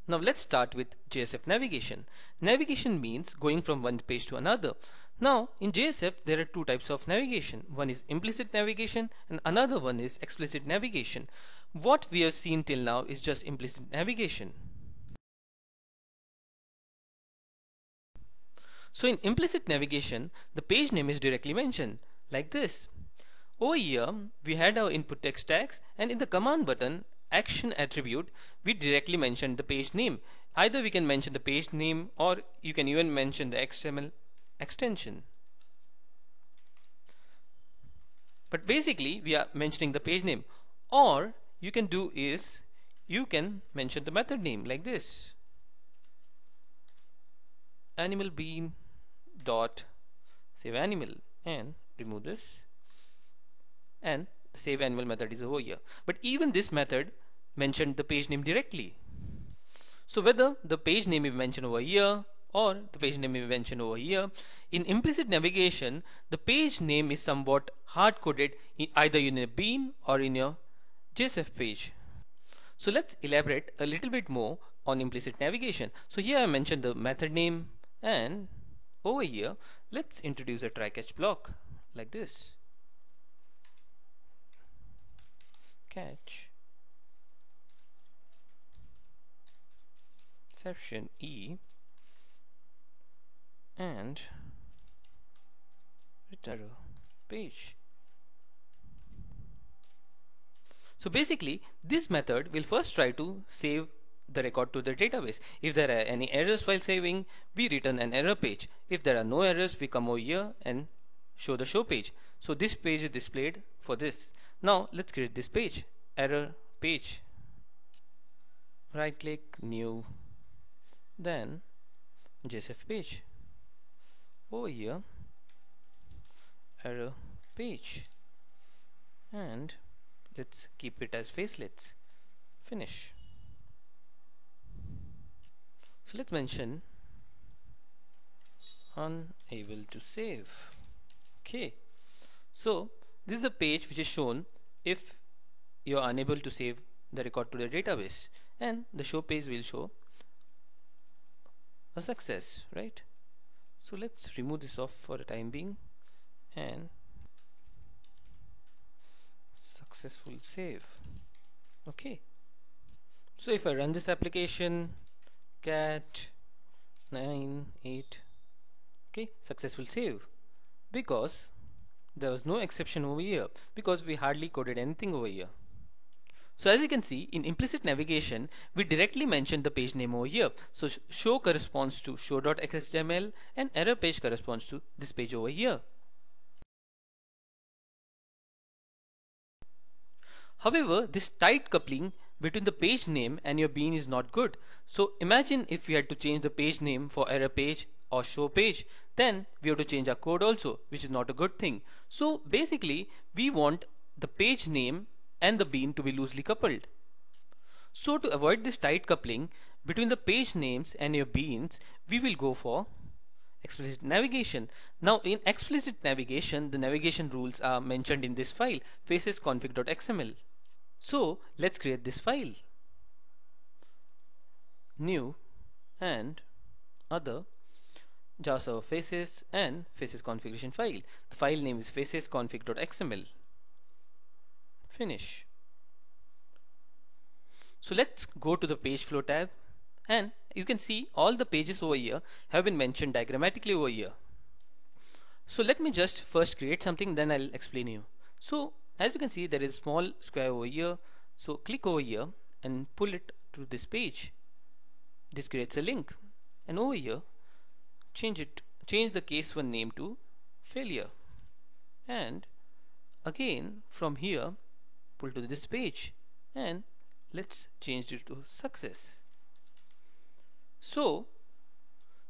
Now let's start with JSF navigation. Navigation means going from one page to another. Now in JSF there are two types of navigation. One is implicit navigation and another one is explicit navigation. What we have seen till now is just implicit navigation. So in implicit navigation, the page name is directly mentioned like this. Over here we had our input text tags, and in the command button action attribute we directly mentioned the page name. Either we can mention the page name or you can even mention the XML extension. But basically we are mentioning the page name, or you can do is you can mention the method name like this: animal bean dot save animal, and remove this, and save animal method is over here. But even this method mentioned the page name directly. So whether the page name is mentioned over here or the page name is mentioned over here, in implicit navigation the page name is somewhat hard coded either in a bean or in your JSF page. So let's elaborate a little bit more on implicit navigation. So here I mentioned the method name, and over here let's introduce a try catch block like this: catch exception E and return page. So basically this method will first try to save the record to the database. If there are any errors while saving, we return an error page. If there are no errors, we come over here and show the show page. So this page is displayed for this. Now let's create this page, error page. Right click, new, then JSF page. Over here, error page, and let's keep it as facelets. Finish. So let's mention unable to save. Okay, so this is the page which is shown if you are unable to save the record to the database, and the show page will show a success, right? So let's remove this off for the time being, and successful save. Okay, so if I run this application, cat 98, okay, successful save, because there was no exception over here because we hardly coded anything over here. So as you can see, in implicit navigation we directly mentioned the page name over here. So show corresponds to show.xml and error page corresponds to this page over here. However, this tight coupling between the page name and your bean is not good. So imagine if we had to change the page name for error page or show page, then we have to change our code also, which is not a good thing. So basically we want the page name and the bean to be loosely coupled. So to avoid this tight coupling between the page names and your beans, we will go for explicit navigation. Now in explicit navigation, the navigation rules are mentioned in this file, facesconfig.xml. So let's create this file, new, and other Java Server Faces and Faces configuration file. The file name is facesconfig.xml. Finish. So let's go to the page flow tab, and you can see all the pages over here have been mentioned diagrammatically over here. So let me just first create something, then I'll explain you. So as you can see, there is a small square over here. So click over here and pull it to this page. This creates a link, and over here change the case 1 name to failure, and again from here pull to this page, and let's change it to success. So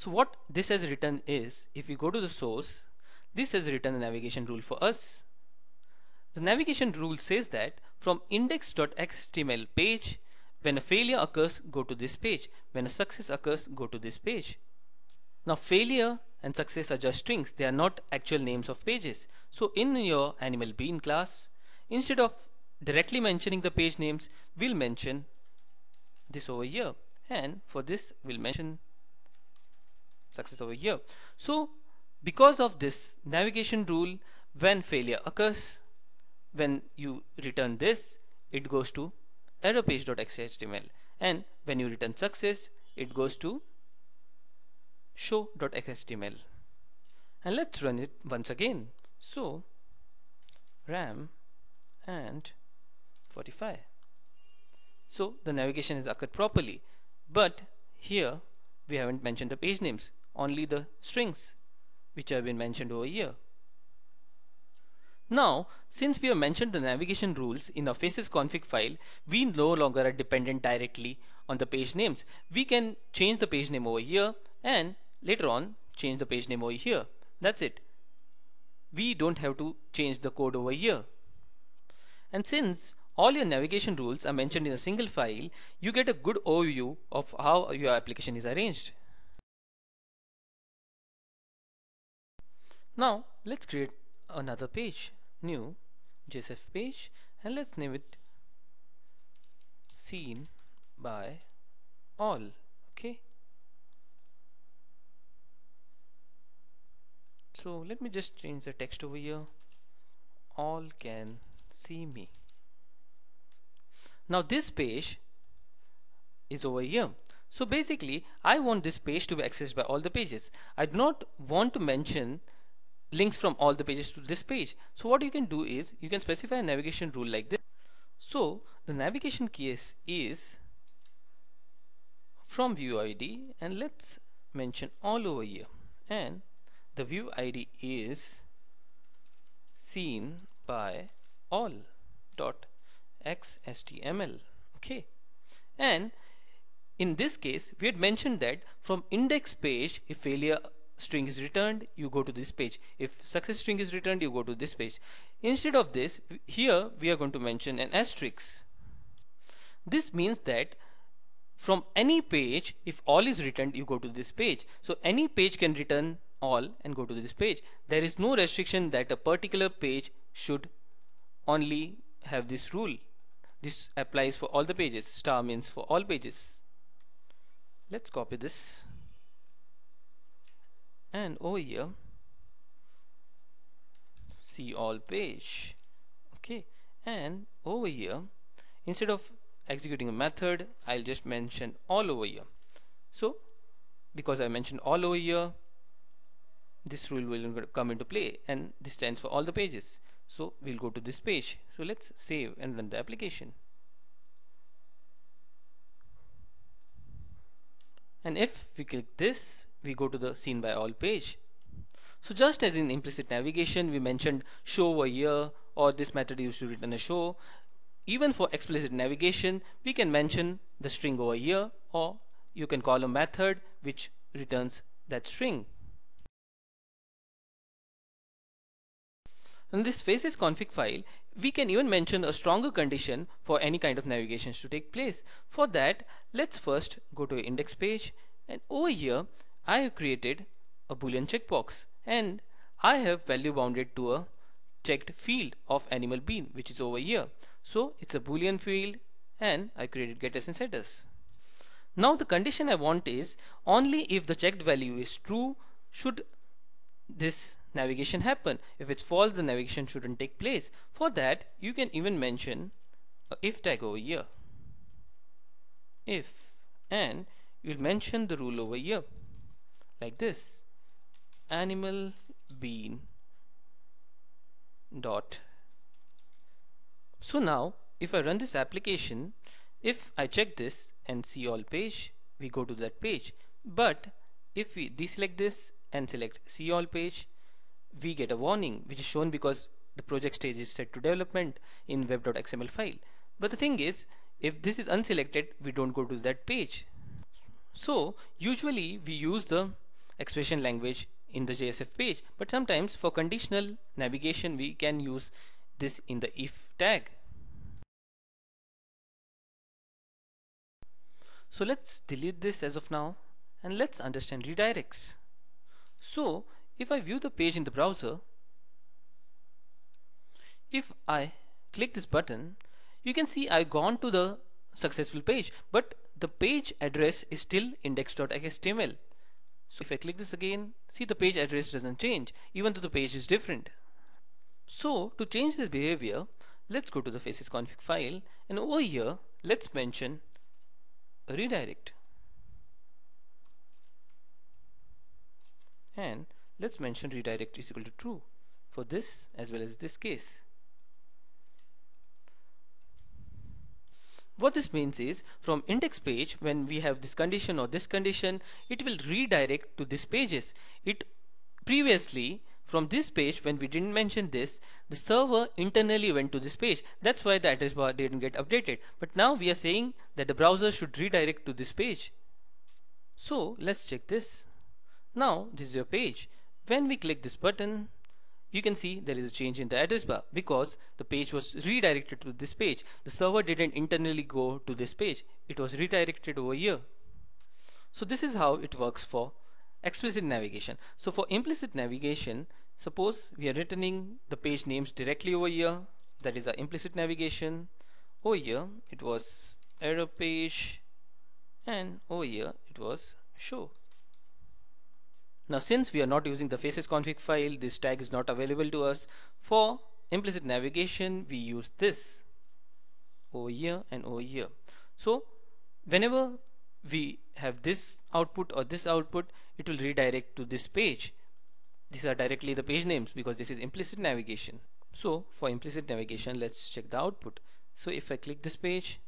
what this has written is, if we go to the source, this has written a navigation rule for us. The navigation rule says that from index.html page, when a failure occurs, go to this page. When a success occurs, go to this page. Now failure and success are just strings, they are not actual names of pages. So in your animal bean class, instead of directly mentioning the page names, we'll mention this over here, and for this we'll mention success over here. So because of this navigation rule, when failure occurs, when you return this, it goes to error page.xhtml, and when you return success, it goes to show.xhtml. And let's run it once again. So RAM and 45. So the navigation has occurred properly, but here we haven't mentioned the page names, only the strings which have been mentioned over here. Now, since we have mentioned the navigation rules in our faces config file, we no longer are dependent directly on the page names. We can change the page name over here and later on change the page name over here. That's it. We don't have to change the code over here. And since all your navigation rules are mentioned in a single file, you get a good overview of how your application is arranged. Now let's create another page, new JSF page, and let's name it seen by all. Okay, so let me just change the text over here. All can see me. Now this page is over here. So basically I want this page to be accessed by all the pages. I do not want to mention links from all the pages to this page. So what you can do is you can specify a navigation rule like this. So the navigation case is from view ID, and let's mention all over here, and the view ID is seen by all dot xhtml. Okay, and in this case we had mentioned that from index page, if failure string is returned, you go to this page. If success string is returned, you go to this page. Instead of this, here we are going to mention an asterisk. This means that from any page, if all is returned, you go to this page. So any page can return all and go to this page. There is no restriction that a particular page should only have this rule. This applies for all the pages. Star means for all pages. Let's copy this, and over here see all page. Okay, and over here instead of executing a method, I'll just mention all over here. So because I mentioned all over here, this rule will come into play, and this stands for all the pages. So we'll go to this page. So let's save and run the application. And if we click this, we go to the seen by all page. So just as in implicit navigation we mentioned show over here, or this method used to return a show, even for explicit navigation we can mention the string over here, or you can call a method which returns that string. In this faces config file, we can even mention a stronger condition for any kind of navigations to take place. For that, let's first go to index page, and over here I have created a boolean checkbox, and I have value bounded to a checked field of animal bean, which is over here. So it's a boolean field, and I created getters and setters. Now the condition I want is only if the checked value is true should this navigation happen. If it's false, the navigation shouldn't take place. For that, you can even mention a if tag over here, if, and you'll mention the rule over here like this: animal bean dot. So now if I run this application, if I check this and see all page, we go to that page. But if we deselect this and select see all page, we get a warning which is shown because the project stage is set to development in web.xml file. But the thing is, if this is unselected, we don't go to that page. So usually we use the expression language in the JSF page, but sometimes for conditional navigation we can use this in the if tag. So let's delete this as of now, and let's understand redirects. So if I view the page in the browser, if I click this button, you can see I've gone to the successful page, but the page address is still index.html. So if I click this again, see the page address doesn't change even though the page is different. So to change this behavior, let's go to the faces config file, and over here let's mention a redirect, and let's mention redirect is equal to true for this as well as this case. What this means is, from index page, when we have this condition or this condition, it will redirect to this pages. It previously, from this page, when we didn't mention this, the server internally went to this page. That's why the address bar didn't get updated. But now we are saying that the browser should redirect to this page. So let's check this. Now this is your page. When we click this button, you can see there is a change in the address bar because the page was redirected to this page. The server didn't internally go to this page. It was redirected over here. So this is how it works for explicit navigation. So for implicit navigation, suppose we are returning the page names directly over here. That is our implicit navigation. Over here it was error page, and over here it was show. Now since we are not using the faces config file, this tag is not available to us. For implicit navigation, we use this over here and over here. So whenever we have this output or this output, it will redirect to this page. These are directly the page names because this is implicit navigation. So for implicit navigation, let's check the output. So if I click this page,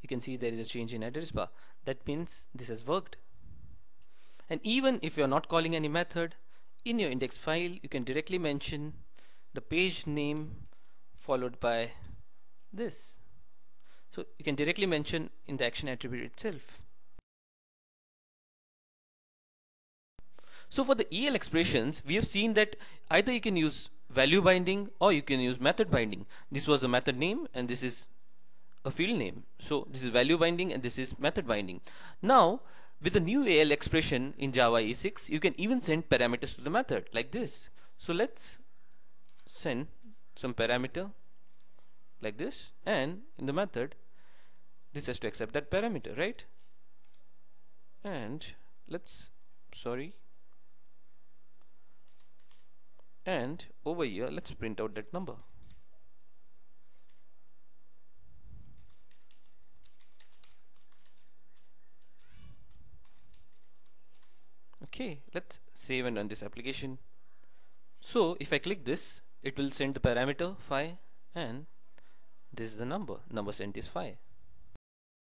you can see there is a change in address bar. That means this has worked. And even if you are not calling any method, in your index file you can directly mention the page name followed by this. So you can directly mention in the action attribute itself. So for the EL expressions, we have seen that either you can use value binding or you can use method binding. This was a method name and this is a field name. So this is value binding and this is method binding. Now with the new AL expression in Java E6, you can even send parameters to the method like this. So let's send some parameter like this, and in the method this has to accept that parameter, right? And and over here let's print out that number. Okay, let's save and run this application. So if I click this, it will send the parameter 5, and this is the number sent is 5.